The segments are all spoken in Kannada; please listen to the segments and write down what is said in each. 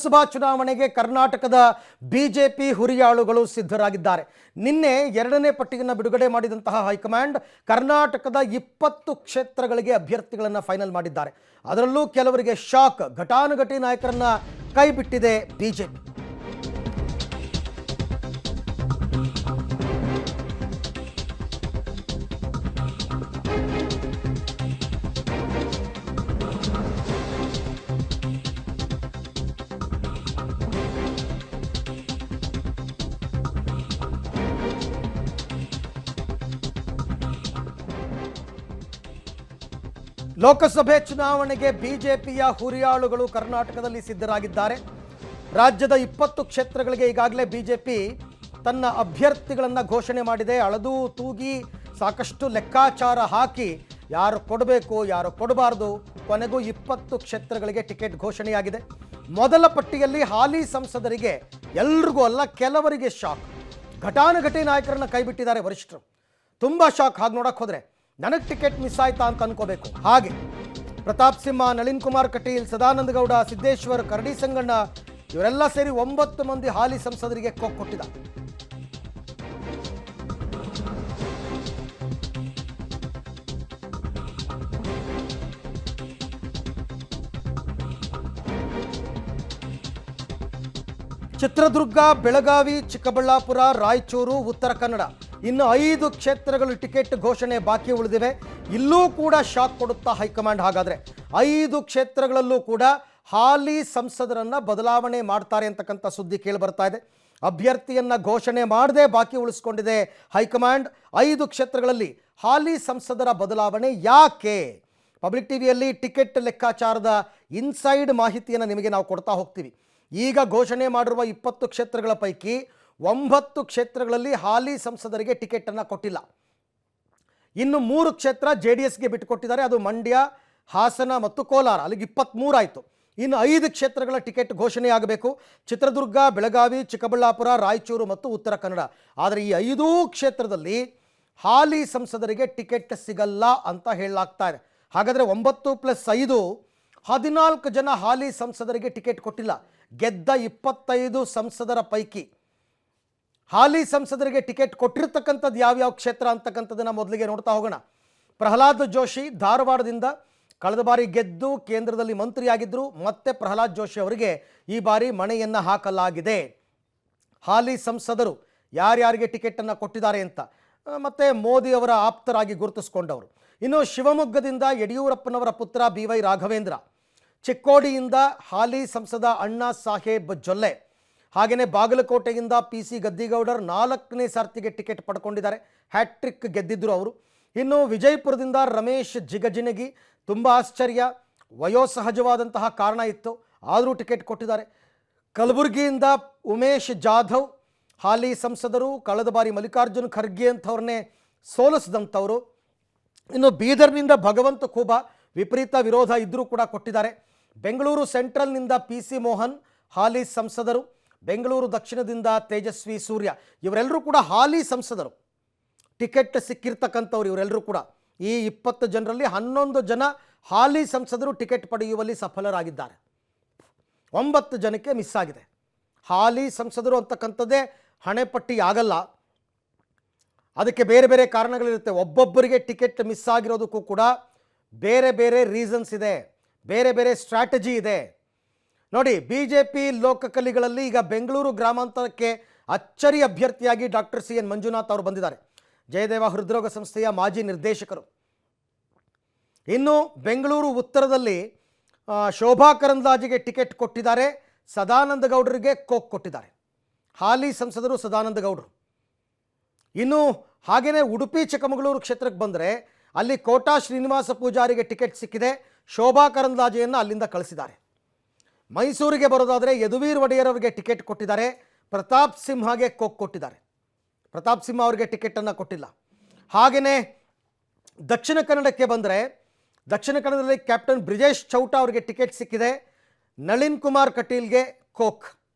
ಲೋಕಸಭಾ ಚುನಾವಣೆಗೆ ಕರ್ನಾಟಕದ ಬಿಜೆಪಿ ಹುರಿಯಾಳುಗಳು ಸಿದ್ಧರಾಗಿದ್ದಾರೆ. ನಿನ್ನೆ ಎರಡನೇ ಪಟ್ಟಿಯನ್ನು ಬಿಡುಗಡೆ ಮಾಡಿದಂತಹ ಹೈಕಮಾಂಡ್ ಕರ್ನಾಟಕದ 20 ಕ್ಷೇತ್ರಗಳಿಗೆ ಅಭ್ಯರ್ಥಿಗಳನ್ನು ಫೈನಲ್ ಮಾಡಿದ್ದಾರೆ. ಅದರಲ್ಲೂ ಕೆಲವರಿಗೆ ಶಾಕ್, ಘಟಾನುಘಟಿ ನಾಯಕರನ್ನ ಕೈ ಬಿಟ್ಟಿದೆ ಬಿಜೆಪಿ. ಲೋಕಸಭೆ ಚುನಾವಣೆಗೆ ಬಿಜೆಪಿಯ ಹುರಿಯಾಳುಗಳು ಕರ್ನಾಟಕದಲ್ಲಿ ಸಿದ್ಧರಾಗಿದ್ದಾರೆ. ರಾಜ್ಯದ 20 ಕ್ಷೇತ್ರಗಳಿಗೆ ಈಗಾಗಲೇ ಬಿಜೆಪಿ ತನ್ನ ಅಭ್ಯರ್ಥಿಗಳನ್ನು ಘೋಷಣೆ ಮಾಡಿದೆ. ಅಳದು ತೂಗಿ ಸಾಕಷ್ಟು ಲೆಕ್ಕಾಚಾರ ಹಾಕಿ ಯಾರು ಕೊಡಬೇಕು ಯಾರು ಕೊಡಬಾರ್ದು, ಕೊನೆಗೂ 20 ಕ್ಷೇತ್ರಗಳಿಗೆ ಟಿಕೆಟ್ ಘೋಷಣೆಯಾಗಿದೆ. ಮೊದಲ ಪಟ್ಟಿಯಲ್ಲಿ ಹಾಲಿ ಸಂಸದರಿಗೆ ಎಲ್ರಿಗೂ ಅಲ್ಲ ಕೆಲವರಿಗೆ ಶಾಕ್, ಘಟಾನುಘಟಿ ನಾಯಕರನ್ನ ಕೈಬಿಟ್ಟಿದ್ದಾರೆ ವರಿಷ್ಠರು. ತುಂಬ ಶಾಕ್. ಹಾಗೆ ನೋಡಕ್ಕೆ ಹೋದರೆ ನನಗೆ ಟಿಕೆಟ್ ಮಿಸ್ ಆಯ್ತಾ ಅಂತ ಅನ್ಕೋಬೇಕು. ಹಾಗೆ ಪ್ರತಾಪ್ ಸಿಂಹ, ನಳಿನ್ ಕುಮಾರ್ ಕಟೀಲ್, ಸದಾನಂದ ಗೌಡ, ಸಿದ್ದೇಶ್ವರ್, ಕರಡಿ ಸಂಗಣ್ಣ ಇವರೆಲ್ಲ ಸೇರಿ 9 ಮಂದಿ ಹಾಲಿ ಸಂಸದರಿಗೆ ಕೊಟ್ಟಿದ್ದಾರೆ. ಚಿತ್ರದುರ್ಗ, ಬೆಳಗಾವಿ, ಚಿಕ್ಕಬಳ್ಳಾಪುರ, ರಾಯಚೂರು, ಉತ್ತರ ಕನ್ನಡ ಇನ್ನು 5 ಕ್ಷೇತ್ರಗಳು ಟಿಕೆಟ್ ಘೋಷಣೆ ಬಾಕಿ ಉಳಿದಿವೆ. ಇಲ್ಲೂ ಕೂಡ ಶಾಕ್ ಕೊಡುತ್ತಾ ಹೈಕಮಾಂಡ್. ಹಾಗಾದರೆ 5 ಕ್ಷೇತ್ರಗಳಲ್ಲೂ ಕೂಡ ಹಾಲಿ ಸಂಸದರನ್ನ ಬದಲಾವಣೆ ಮಾಡ್ತಾರೆ ಅಂತಕ್ಕಂಥ ಸುದ್ದಿ ಕೇಳಿ ಬರ್ತಾ ಇದೆ. ಅಭ್ಯರ್ಥಿಯನ್ನ ಘೋಷಣೆ ಮಾಡದೆ ಬಾಕಿ ಉಳಿಸ್ಕೊಂಡಿದೆ ಹೈಕಮಾಂಡ್. 5 ಕ್ಷೇತ್ರಗಳಲ್ಲಿ ಹಾಲಿ ಸಂಸದರ ಬದಲಾವಣೆ ಯಾಕೆ? ಪಬ್ಲಿಕ್ ಟಿವಿಯಲ್ಲಿ ಟಿಕೆಟ್ ಲೆಕ್ಕಾಚಾರದ ಇನ್ಸೈಡ್ ಮಾಹಿತಿಯನ್ನು ನಿಮಗೆ ನಾವು ಕೊಡ್ತಾ ಹೋಗ್ತೀವಿ. ಈಗ ಘೋಷಣೆ ಮಾಡಿರುವ 20 ಕ್ಷೇತ್ರಗಳ ಪೈಕಿ 9 ಕ್ಷೇತ್ರಗಳಲ್ಲಿ ಹಾಲಿ ಸಂಸದರಿಗೆ ಟಿಕೆಟನ್ನು ಕೊಟ್ಟಿಲ್ಲ. ಇನ್ನು 3 ಕ್ಷೇತ್ರ JDSಗೆ ಬಿಟ್ಟುಕೊಟ್ಟಿದ್ದಾರೆ. ಅದು ಮಂಡ್ಯ, ಹಾಸನ ಮತ್ತು ಕೋಲಾರ. ಅಲ್ಲಿಗೆ 23 ಆಯಿತು. ಇನ್ನು 5 ಕ್ಷೇತ್ರಗಳ ಟಿಕೆಟ್ ಘೋಷಣೆಯಾಗಬೇಕು. ಚಿತ್ರದುರ್ಗ, ಬೆಳಗಾವಿ, ಚಿಕ್ಕಬಳ್ಳಾಪುರ, ರಾಯಚೂರು ಮತ್ತು ಉತ್ತರ ಕನ್ನಡ. ಆದರೆ ಈ 5 ಕ್ಷೇತ್ರದಲ್ಲಿ ಹಾಲಿ ಸಂಸದರಿಗೆ ಟಿಕೆಟ್ ಸಿಗಲ್ಲ ಅಂತ ಹೇಳಲಾಗ್ತಾ ಇದೆ. ಹಾಗಾದರೆ 9 + 5 14 ಜನ ಹಾಲಿ ಸಂಸದರಿಗೆ ಟಿಕೆಟ್ ಕೊಟ್ಟಿಲ್ಲ. ಗೆದ್ದ 25 ಸಂಸದರ ಪೈಕಿ ಹಾಲಿ ಸಂಸದರಿಗೆ ಟಿಕೆಟ್ ಕೊಟ್ಟಿರ್ತಕ್ಕಂಥದ್ದು ಯಾವ್ಯಾವ ಕ್ಷೇತ್ರ ಅಂತಕ್ಕಂಥದ್ದನ್ನು ಮೊದಲಿಗೆ ನೋಡ್ತಾ ಹೋಗೋಣ. ಪ್ರಹ್ಲಾದ್ ಜೋಶಿ ಧಾರವಾಡದಿಂದ ಕಳೆದ ಬಾರಿ ಗೆದ್ದು ಕೇಂದ್ರದಲ್ಲಿ ಮಂತ್ರಿಯಾಗಿದ್ದರು. ಮತ್ತೆ ಪ್ರಹ್ಲಾದ್ ಜೋಶಿ ಅವರಿಗೆ ಈ ಬಾರಿ ಮಣೆಯನ್ನು ಹಾಕಲಾಗಿದೆ. ಹಾಲಿ ಸಂಸದರು ಯಾರ್ಯಾರಿಗೆ ಟಿಕೆಟನ್ನು ಕೊಟ್ಟಿದ್ದಾರೆ ಅಂತ ಮತ್ತೆ ಮೋದಿ ಅವರ ಆಪ್ತರಾಗಿ ಗುರುತಿಸಿಕೊಂಡವರು. ಇನ್ನು ಶಿವಮೊಗ್ಗದಿಂದ ಯಡಿಯೂರಪ್ಪನವರ ಪುತ್ರ BY ರಾಘವೇಂದ್ರ, ಚಿಕ್ಕೋಡಿಯಿಂದ ಹಾಲಿ ಸಂಸದ ಅಣ್ಣಾ ಸಾಹೇಬ್ ಜೊಲ್ಲೆ, ಹಾಗೆಯೇ ಬಾಗಲಕೋಟೆಯಿಂದ PC ಗದ್ದಿಗೌಡರ್ 4ನೇ ಸಾರ್ತಿಗೆ ಟಿಕೆಟ್ ಪಡ್ಕೊಂಡಿದ್ದಾರೆ. ಹ್ಯಾಟ್ರಿಕ್ ಗೆದ್ದಿದ್ದರು ಅವರು. ಇನ್ನು ವಿಜಯಪುರದಿಂದ ರಮೇಶ್ ಜಿಗಜಿಣಗಿ, ತುಂಬ ಆಶ್ಚರ್ಯ, ವಯೋಸಹಜವಾದಂತಹ ಕಾರಣ ಇತ್ತು, ಆದರೂ ಟಿಕೆಟ್ ಕೊಟ್ಟಿದ್ದಾರೆ. ಕಲಬುರಗಿಯಿಂದ ಉಮೇಶ್ ಜಾಧವ್ ಹಾಲಿ ಸಂಸದರು, ಕಳೆದ ಬಾರಿ ಮಲ್ಲಿಕಾರ್ಜುನ್ ಖರ್ಗೆ ಅಂಥವ್ರನ್ನೇ ಸೋಲಿಸಿದಂಥವರು. ಇನ್ನು ಬೀದರ್ನಿಂದ ಭಗವಂತ ಖೂಬಾ, ವಿಪರೀತ ವಿರೋಧ ಇದ್ದರೂ ಕೂಡ ಕೊಟ್ಟಿದ್ದಾರೆ. ಬೆಂಗಳೂರು ಸೆಂಟ್ರಲ್ನಿಂದ PC ಮೋಹನ್ ಹಾಲಿ ಸಂಸದರು, ಬೆಂಗಳೂರು ದಕ್ಷಿಣದಿಂದ ತೇಜಸ್ವಿ ಸೂರ್ಯ ಇವರೆಲ್ಲರೂ ಕೂಡ ಹಾಲಿ ಸಂಸದರು. ಟಿಕೆಟ್ ಸಿಕ್ಕಿರ್ತಕ್ಕಂಥವ್ರು ಇವರೆಲ್ಲರೂ ಕೂಡ. ಈ 20 ಜನರಲ್ಲಿ 11 ಜನ ಹಾಲಿ ಸಂಸದರು ಟಿಕೆಟ್ ಪಡೆಯುವಲ್ಲಿ ಸಫಲರಾಗಿದ್ದಾರೆ. 9 ಜನಕ್ಕೆ ಮಿಸ್ ಆಗಿದೆ. ಹಾಲಿ ಸಂಸದರು ಅಂತಕ್ಕಂಥದ್ದೇ ಹಣೆಪಟ್ಟಿ ಆಗಲ್ಲ, ಅದಕ್ಕೆ ಬೇರೆ ಬೇರೆ ಕಾರಣಗಳಿರುತ್ತೆ. ಒಬ್ಬೊಬ್ಬರಿಗೆ ಟಿಕೆಟ್ ಮಿಸ್ ಆಗಿರೋದಕ್ಕೂ ಕೂಡ ಬೇರೆ ಬೇರೆ ರೀಸನ್ಸ್ ಇದೆ, ಬೇರೆ ಬೇರೆ ಸ್ಟ್ರಾಟಜಿ ಇದೆ. ನೋಡಿ, BJP ಲೋಕಕಲಿಗಳಲ್ಲಿ ಈಗ ಬೆಂಗಳೂರು ಗ್ರಾಮಾಂತರಕ್ಕೆ ಅಚ್ಚರಿ ಅಭ್ಯರ್ಥಿಯಾಗಿ ಡಾಕ್ಟರ್ CN ಮಂಜುನಾಥ್ ಅವರು ಬಂದಿದ್ದಾರೆ. ಜಯದೇವ ಹೃದ್ರೋಗ ಸಂಸ್ಥೆಯ ಮಾಜಿ ನಿರ್ದೇಶಕರು. ಇನ್ನು ಬೆಂಗಳೂರು ಉತ್ತರದಲ್ಲಿ ಶೋಭಾ ಕರಂದ್ಲಾಜೆಗೆ ಟಿಕೆಟ್ ಕೊಟ್ಟಿದ್ದಾರೆ. ಸದಾನಂದ ಗೌಡರಿಗೆ ಕೊಟ್ಟಿದ್ದಾರೆ. ಹಾಲಿ ಸಂಸದರು ಸದಾನಂದ ಗೌಡರು. ಇನ್ನು ಹಾಗೆಯೇ ಉಡುಪಿ ಚಿಕ್ಕಮಗಳೂರು ಕ್ಷೇತ್ರಕ್ಕೆ ಬಂದರೆ ಅಲ್ಲಿ ಕೋಟಾ ಶ್ರೀನಿವಾಸ ಪೂಜಾರಿಗೆ ಟಿಕೆಟ್ ಸಿಕ್ಕಿದೆ. ಶೋಭಾ ಕರಂದ್ಲಾಜೆಯನ್ನು ಅಲ್ಲಿಂದ ಕಳಿಸಿದ್ದಾರೆ. ಮೈಸೂರಿಗೆ ಬರೋದಾದರೆ ಯದುವೀರ್ ಒಡೆಯರ್ ಅವರಿಗೆ ಟಿಕೆಟ್ ಕೊಟ್ಟಿದ್ದಾರೆ. ಪ್ರತಾಪ್ ಸಿಂಹಗೆ ಕೊಟ್ಟಿದ್ದಾರೆ. ಪ್ರತಾಪ್ ಸಿಂಹ ಅವರಿಗೆ ಟಿಕೆಟನ್ನು ಕೊಟ್ಟಿಲ್ಲ. ಹಾಗೆಯೇ ದಕ್ಷಿಣ ಕನ್ನಡಕ್ಕೆ ಬಂದರೆ ದಕ್ಷಿಣ ಕನ್ನಡದಲ್ಲಿ ಕ್ಯಾಪ್ಟನ್ ಬ್ರಿಜೇಶ್ ಚೌಟಾ ಅವರಿಗೆ ಟಿಕೆಟ್ ಸಿಕ್ಕಿದೆ. ನಳಿನ್ ಕುಮಾರ್ ಕಟೀಲ್ಗೆ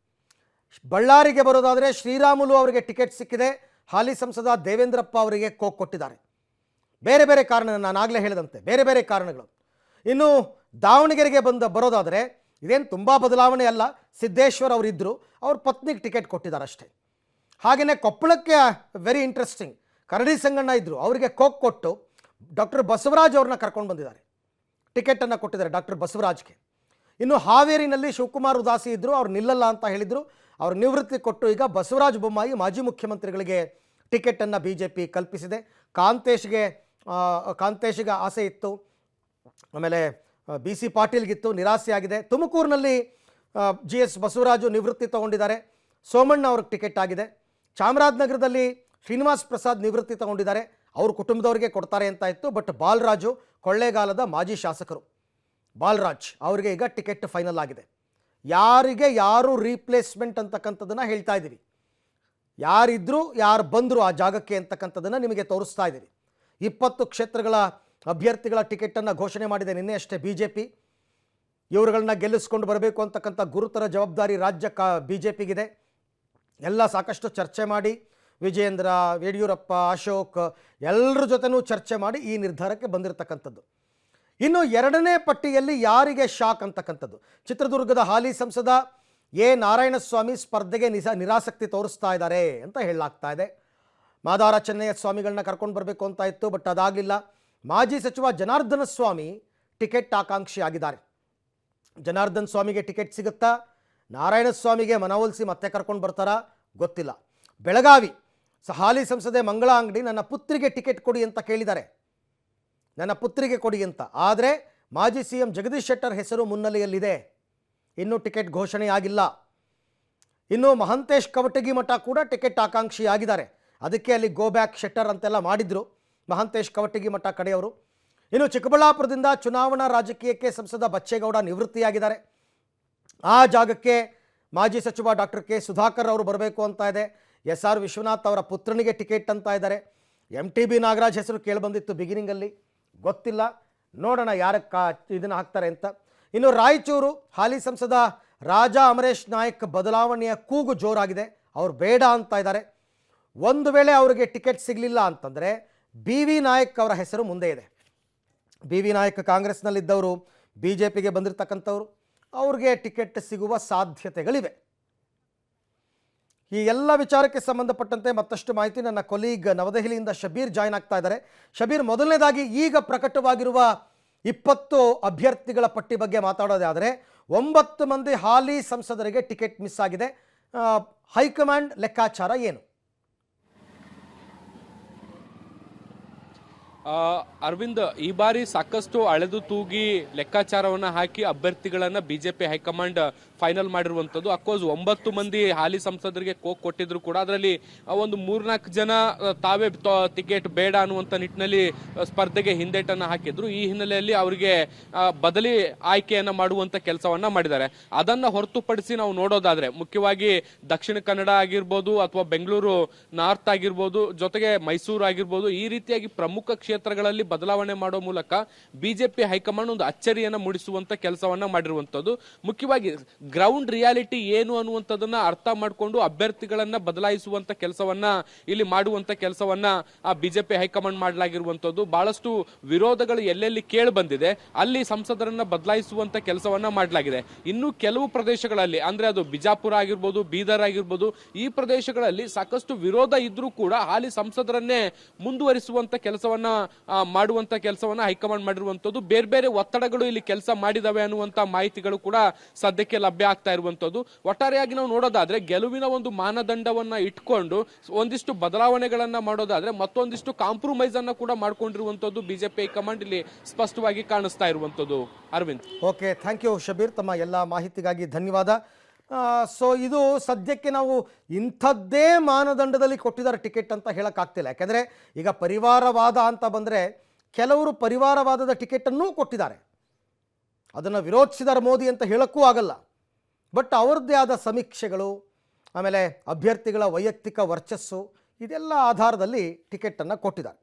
ಬಳ್ಳಾರಿಗೆ ಬರೋದಾದರೆ ಶ್ರೀರಾಮುಲು ಅವರಿಗೆ ಟಿಕೆಟ್ ಸಿಕ್ಕಿದೆ. ಹಾಲಿ ಸಂಸದ ದೇವೇಂದ್ರಪ್ಪ ಅವರಿಗೆ ಕೊಟ್ಟಿದ್ದಾರೆ. ಬೇರೆ ಬೇರೆ ಕಾರಣ, ನಾನು ಆಗಲೇ ಹೇಳಿದಂತೆ ಬೇರೆ ಬೇರೆ ಕಾರಣಗಳು. ಇನ್ನು ದಾವಣಗೆರೆಗೆ ಬರೋದಾದರೆ ಇದೇನು ತುಂಬ ಬದಲಾವಣೆ ಅಲ್ಲ. ಸಿದ್ದೇಶ್ವರ್ ಅವರಿದ್ದರು, ಅವ್ರ ಪತ್ನಿಗೆ ಟಿಕೆಟ್ ಕೊಟ್ಟಿದ್ದಾರೆ ಅಷ್ಟೇ. ಹಾಗೆಯೇ ಕೊಪ್ಪಳಕ್ಕೆ ವೆರಿ ಇಂಟ್ರೆಸ್ಟಿಂಗ್, ಕರಡಿ ಸಂಗಣ್ಣ ಇದ್ದರು, ಅವರಿಗೆ ಕೋಕ್ ಕೊಟ್ಟು ಡಾಕ್ಟರ್ ಬಸವರಾಜ್ ಅವ್ರನ್ನ ಕರ್ಕೊಂಡು ಬಂದಿದ್ದಾರೆ, ಟಿಕೆಟನ್ನು ಕೊಟ್ಟಿದ್ದಾರೆ ಡಾಕ್ಟರ್ ಬಸವರಾಜ್ಗೆ. ಇನ್ನು ಹಾವೇರಿನಲ್ಲಿ ಶಿವಕುಮಾರ್ ಉದಾಸಿ ಇದ್ದರು, ಅವ್ರು ನಿಲ್ಲಲ್ಲ ಅಂತ ಹೇಳಿದರು, ಅವ್ರ ನಿವೃತ್ತಿ ಕೊಟ್ಟು ಈಗ ಬಸವರಾಜ ಬೊಮ್ಮಾಯಿ ಮಾಜಿ ಮುಖ್ಯಮಂತ್ರಿಗಳಿಗೆ ಟಿಕೆಟನ್ನು BJP ಕಲ್ಪಿಸಿದೆ. ಕಾಂತೇಶ್ಗೆ ಆಸೆ ಇತ್ತು, ಆಮೇಲೆ BC ಪಾಟೀಲ್ಗಿತ್ತು, ನಿರಾಸೆಯಾಗಿದೆ. ತುಮಕೂರಿನಲ್ಲಿ GS ಬಸವರಾಜು ನಿವೃತ್ತಿ ತಗೊಂಡಿದ್ದಾರೆ, ಸೋಮಣ್ಣ ಅವ್ರಿಗೆ ಟಿಕೆಟ್ ಆಗಿದೆ. ಚಾಮರಾಜನಗರದಲ್ಲಿ ಶ್ರೀನಿವಾಸ್ ಪ್ರಸಾದ್ ನಿವೃತ್ತಿ ತಗೊಂಡಿದ್ದಾರೆ, ಅವ್ರ ಕುಟುಂಬದವರಿಗೆ ಕೊಡ್ತಾರೆ ಅಂತ ಇತ್ತು. ಬಟ್ ಬಾಲರಾಜು, ಕೊಳ್ಳೇಗಾಲದ ಮಾಜಿ ಶಾಸಕರು ಬಾಲರಾಜ್ ಅವರಿಗೆ ಈಗ ಟಿಕೆಟ್ ಫೈನಲ್ ಆಗಿದೆ. ಯಾರಿಗೆ ಯಾರು ರೀಪ್ಲೇಸ್ಮೆಂಟ್ ಅಂತಕ್ಕಂಥದ್ದನ್ನು ಹೇಳ್ತಾ ಇದ್ದೀವಿ, ಯಾರಿದ್ದರೂ ಯಾರು ಬಂದರು ಆ ಜಾಗಕ್ಕೆ ಅಂತಕ್ಕಂಥದ್ದನ್ನು ನಿಮಗೆ ತೋರಿಸ್ತಾ ಇದ್ದೀವಿ. 20 ಕ್ಷೇತ್ರಗಳ ಅಭ್ಯರ್ಥಿಗಳ ಟಿಕೆಟನ್ನು ಘೋಷಣೆ ಮಾಡಿದೆ ನಿನ್ನೆ ಅಷ್ಟೇ BJP. ಇವರುಗಳನ್ನ ಗೆಲ್ಲಿಸ್ಕೊಂಡು ಬರಬೇಕು ಅಂತಕ್ಕಂಥ ಗುರುತರ ಜವಾಬ್ದಾರಿ ರಾಜ್ಯ BJPಗಿದೆ. ಎಲ್ಲ ಸಾಕಷ್ಟು ಚರ್ಚೆ ಮಾಡಿ, ವಿಜಯೇಂದ್ರ, ಯಡಿಯೂರಪ್ಪ, ಅಶೋಕ್ ಎಲ್ಲರ ಜೊತೆನೂ ಚರ್ಚೆ ಮಾಡಿ ಈ ನಿರ್ಧಾರಕ್ಕೆ ಬಂದಿರತಕ್ಕಂಥದ್ದು. ಇನ್ನು ಎರಡನೇ ಪಟ್ಟಿಯಲ್ಲಿ ಯಾರಿಗೆ ಶಾಕ್ ಅಂತಕ್ಕಂಥದ್ದು, ಚಿತ್ರದುರ್ಗದ ಹಾಲಿ ಸಂಸದ ಎ ನಾರಾಯಣಸ್ವಾಮಿ ಸ್ಪರ್ಧೆಗೆ ನಿರಾಸಕ್ತಿ ತೋರಿಸ್ತಾ ಇದ್ದಾರೆ ಅಂತ ಹೇಳಲಾಗ್ತಾ ಇದೆ. ಮಾದಾರ ಚೆನ್ನಯ್ಯ ಸ್ವಾಮಿಗಳನ್ನ ಕರ್ಕೊಂಡು ಬರಬೇಕು ಅಂತ ಇತ್ತು, ಬಟ್ ಅದಾಗಲಿಲ್ಲ. ಮಾಜಿ ಸಚಿವ ಜನಾರ್ದನ ಸ್ವಾಮಿ ಟಿಕೆಟ್ ಆಕಾಂಕ್ಷಿ ಆಗಿದ್ದಾರೆ. ಜನಾರ್ದನ್ ಸ್ವಾಮಿಗೆ ಟಿಕೆಟ್ ಸಿಗುತ್ತಾ, ನಾರಾಯಣಸ್ವಾಮಿಗೆ ಮನವೊಲಿಸಿ ಮತ್ತೆ ಕರ್ಕೊಂಡು ಬರ್ತಾರಾ ಗೊತ್ತಿಲ್ಲ. ಬೆಳಗಾವಿ ಹಾಲಿ ಸಂಸದೆ ಮಂಗಳಾ ಅಂಗಡಿ ನನ್ನ ಪುತ್ರಿಗೆ ಟಿಕೆಟ್ ಕೊಡಿ ಅಂತ ಕೇಳಿದ್ದಾರೆ, ನನ್ನ ಪುತ್ರಿಗೆ ಕೊಡಿ ಅಂತ. ಆದರೆ ಮಾಜಿ CM ಜಗದೀಶ್ ಶೆಟ್ಟರ್ ಹೆಸರು ಮುನ್ನೆಲೆಯಲ್ಲಿದೆ, ಇನ್ನೂ ಟಿಕೆಟ್ ಘೋಷಣೆ ಆಗಿಲ್ಲ. ಇನ್ನು ಮಹಂತೇಶ್ ಕವಟಗಿ ಮಠ ಕೂಡ ಟಿಕೆಟ್ ಆಕಾಂಕ್ಷಿ ಆಗಿದ್ದಾರೆ, ಅದಕ್ಕೆ ಅಲ್ಲಿ ಗೋ ಬ್ಯಾಕ್ ಶೆಟ್ಟರ್ ಅಂತೆಲ್ಲ ಮಾಡಿದ್ರು ಮಹಂತೇಶ್ ಕವಟಗಿ ಮಠ ಕಡೆಯವರು. ಇನ್ನು ಚಿಕ್ಕಬಳ್ಳಾಪುರದಿಂದ ಚುನಾವಣಾ ರಾಜಕೀಯಕ್ಕೆ ಸಂಸದ ಬಚ್ಚೇಗೌಡ ನಿವೃತ್ತಿಯಾಗಿದ್ದಾರೆ, ಆ ಜಾಗಕ್ಕೆ ಮಾಜಿ ಸಚಿವ ಡಾಕ್ಟರ್ ಕೆ ಸುಧಾಕರ್ ಅವರು ಬರಬೇಕು ಅಂತ ಇದೆ. SR ವಿಶ್ವನಾಥ್ ಅವರ ಪುತ್ರನಿಗೆ ಟಿಕೆಟ್ ಅಂತ ಇದ್ದಾರೆ. MTB ನಾಗರಾಜ್ ಹೆಸರು ಕೇಳಿಬಂದಿತ್ತು ಬಿಗಿನಿಂಗಲ್ಲಿ, ಗೊತ್ತಿಲ್ಲ, ನೋಡೋಣ ಯಾರಕ್ಕೆ ಇದನ್ನು ಹಾಕ್ತಾರೆ ಅಂತ. ಇನ್ನು ರಾಯಚೂರು ಹಾಲಿ ಸಂಸದ ರಾಜಾ ಅಮರೇಶ್ ನಾಯಕ್ ಬದಲಾವಣೆಯ ಕೂಗು ಜೋರಾಗಿದೆ, ಅವ್ರು ಬೇಡ ಅಂತ ಇದ್ದಾರೆ. ಒಂದು ವೇಳೆ ಅವರಿಗೆ ಟಿಕೆಟ್ ಸಿಗಲಿಲ್ಲ ಅಂತಂದರೆ BV ನಾಯಕ್ ಅವರ ಹೆಸರು ಮುಂದೆ ಇದೆ. BV ನಾಯಕ್ ಕಾಂಗ್ರೆಸ್ನಲ್ಲಿದ್ದವರು, BJPಗೆ ಬಂದಿರತಕ್ಕಂಥವ್ರು, ಅವ್ರಿಗೆ ಟಿಕೆಟ್ ಸಿಗುವ ಸಾಧ್ಯತೆಗಳಿವೆ. ಈ ಎಲ್ಲ ವಿಚಾರಕ್ಕೆ ಸಂಬಂಧಪಟ್ಟಂತೆ ಮತ್ತಷ್ಟು ಮಾಹಿತಿ ನನ್ನ ಕೊಲೀಗ್ ನವದೆಹಲಿಯಿಂದ ಶಬೀರ್ ಜಾಯ್ನ್ ಆಗ್ತಾ ಇದ್ದಾರೆ. ಶಬೀರ್, ಮೊದಲನೇದಾಗಿ ಈಗ ಪ್ರಕಟವಾಗಿರುವ 20 ಅಭ್ಯರ್ಥಿಗಳ ಪಟ್ಟಿ ಬಗ್ಗೆ ಮಾತಾಡೋದಾದರೆ 9 ಮಂದಿ ಹಾಲಿ ಸಂಸದರಿಗೆ ಟಿಕೆಟ್ ಮಿಸ್ ಆಗಿದೆ. ಹೈಕಮಾಂಡ್ ಲೆಕ್ಕಾಚಾರ ಏನು? ಅರವಿಂದ್, ಈ ಬಾರಿ ಸಾಕಷ್ಟು ಅಳೆದು ತೂಗಿ ಲೆಕ್ಕಾಚಾರವನ್ನ ಹಾಕಿ ಅಭ್ಯರ್ಥಿಗಳನ್ನ BJP ಹೈಕಮಾಂಡ್ ಫೈನಲ್ ಮಾಡಿರುವಂತದ್ದು. ಅಫ್ಕೋರ್ಸ್ 9 ಮಂದಿ ಹಾಲಿ ಸಂಸದರಿಗೆ ಕೋಕ್ ಕೊಟ್ಟಿದ್ರು ಕೂಡ ಅದರಲ್ಲಿ ಒಂದು 3-4 ಜನ ತಾವೇ ಟಿಕೆಟ್ ಬೇಡ ಅನ್ನುವಂತ ನಿಟ್ಟಿನಲ್ಲಿ ಸ್ಪರ್ಧೆಗೆ ಹಿಂದೇಟನ್ನ ಹಾಕಿದ್ರು. ಈ ಹಿನ್ನೆಲೆಯಲ್ಲಿ ಅವರಿಗೆ ಬದಲಿ ಆಯ್ಕೆಯನ್ನ ಮಾಡುವಂತ ಕೆಲಸವನ್ನ ಮಾಡಿದ್ದಾರೆ. ಅದನ್ನ ಹೊರತುಪಡಿಸಿ ನಾವು ನೋಡೋದಾದ್ರೆ ಮುಖ್ಯವಾಗಿ ದಕ್ಷಿಣ ಕನ್ನಡ ಆಗಿರ್ಬೋದು ಅಥವಾ ಬೆಂಗಳೂರು ನಾರ್ತ್ ಆಗಿರ್ಬೋದು, ಜೊತೆಗೆ ಮೈಸೂರು ಆಗಿರ್ಬೋದು, ಈ ರೀತಿಯಾಗಿ ಪ್ರಮುಖ ಕ್ಷೇತ್ರಗಳಲ್ಲಿ ಬದಲಾವಣೆ ಮಾಡೋ ಮೂಲಕ BJP ಹೈಕಮಾಂಡ್ ಒಂದು ಅಚ್ಚರಿಯನ್ನ ಮೂಡಿಸುವಂತ ಕೆಲಸವನ್ನ ಮಾಡಿರುವಂತದ್ದು. ಮುಖ್ಯವಾಗಿ ಗ್ರೌಂಡ್ ರಿಯಾಲಿಟಿ ಏನು ಅನ್ನುವಂಥದ್ದನ್ನ ಅರ್ಥ ಮಾಡಿಕೊಂಡು ಅಭ್ಯರ್ಥಿಗಳನ್ನ ಬದಲಾಯಿಸುವಂತ ಕೆಲಸವನ್ನ ಇಲ್ಲಿ ಮಾಡುವಂತ ಕೆಲಸವನ್ನ BJP ಹೈಕಮಾಂಡ್ ಮಾಡಲಾಗಿರುವಂತದ್ದು. ಬಹಳಷ್ಟು ವಿರೋಧಗಳು ಎಲ್ಲೆಲ್ಲಿ ಕೇಳಿ ಬಂದಿದೆ ಅಲ್ಲಿ ಸಂಸದರನ್ನ ಬದಲಾಯಿಸುವಂತ ಕೆಲಸವನ್ನ ಮಾಡಲಾಗಿದೆ. ಇನ್ನು ಕೆಲವು ಪ್ರದೇಶಗಳಲ್ಲಿ ಅಂದ್ರೆ ಅದು ಬಿಜಾಪುರ ಆಗಿರ್ಬೋದು, ಬೀದರ್ ಆಗಿರ್ಬೋದು, ಈ ಪ್ರದೇಶಗಳಲ್ಲಿ ಸಾಕಷ್ಟು ವಿರೋಧ ಇದ್ರೂ ಕೂಡ ಹಾಲಿ ಸಂಸದರನ್ನೇ ಮುಂದುವರಿಸುವಂತ ಕೆಲಸವನ್ನ ಮಾಡುವಂತ ಕೆಲಸವನ್ನ ಹೈಕಮಾಂಡ್ ಮಾಡಿರುವಂತದ್ದು. ಬೇರೆ ಬೇರೆ ಒತ್ತಡಗಳು ಇಲ್ಲಿ ಕೆಲಸ ಮಾಡಿದವೆ ಅನ್ನುವಂತ ಮಾಹಿತಿಗಳು ಕೂಡ ಸದ್ಯಕ್ಕೆ ಲಭ್ಯ ಆಗ್ತಾ ಇರುವಂತದ್ದು. ಒಟ್ಟಾರೆಯಾಗಿ ನಾವು ನೋಡೋದಾದ್ರೆ ಗೆಲುವಿನ ಒಂದು ಮಾನದಂಡವನ್ನ ಇಟ್ಕೊಂಡು ಒಂದಿಷ್ಟು ಬದಲಾವಣೆಗಳನ್ನ ಮಾಡೋದಾದ್ರೆ ಮತ್ತೊಂದಿಷ್ಟು ಕಾಂಪ್ರಮೈಸ್ ಅನ್ನ ಕೂಡ ಮಾಡ್ಕೊಂಡಿರುವಂತದ್ದು BJP ಹೈಕಮಾಂಡ್ ಇಲ್ಲಿ ಸ್ಪಷ್ಟವಾಗಿ ಕಾಣಿಸ್ತಾ ಇರುವಂತದ್ದು. Arvind, okay, thank you Shabir, ತಮ್ಮ ಎಲ್ಲ ಮಾಹಿತಿಗಾಗಿ ಧನ್ಯವಾದ. ಸೊ ಇದು ಸದ್ಯಕ್ಕೆ ನಾವು ಇಂಥದ್ದೇ ಮಾನದಂಡದಲ್ಲಿ ಕೊಟ್ಟಿದ್ದಾರೆ ಟಿಕೆಟ್ ಅಂತ ಹೇಳೋಕ್ಕಾಗ್ತಿಲ್ಲ. ಯಾಕೆಂದರೆ ಈಗ ಪರಿವಾರವಾದ ಅಂತ ಬಂದರೆ ಕೆಲವರು ಪರಿವಾರವಾದದ ಟಿಕೆಟನ್ನೂ ಕೊಟ್ಟಿದ್ದಾರೆ, ಅದನ್ನು ವಿರೋಧಿಸಿದ್ದಾರೆ ಮೋದಿ ಅಂತ ಹೇಳೋಕ್ಕೂ ಆಗಲ್ಲ. ಬಟ್ ಅವ್ರದ್ದೇ ಆದ ಸಮೀಕ್ಷೆಗಳು, ಆಮೇಲೆ ಅಭ್ಯರ್ಥಿಗಳ ವೈಯಕ್ತಿಕ ವರ್ಚಸ್ಸು, ಇದೆಲ್ಲ ಆಧಾರದಲ್ಲಿ ಟಿಕೆಟನ್ನು ಕೊಟ್ಟಿದ್ದಾರೆ.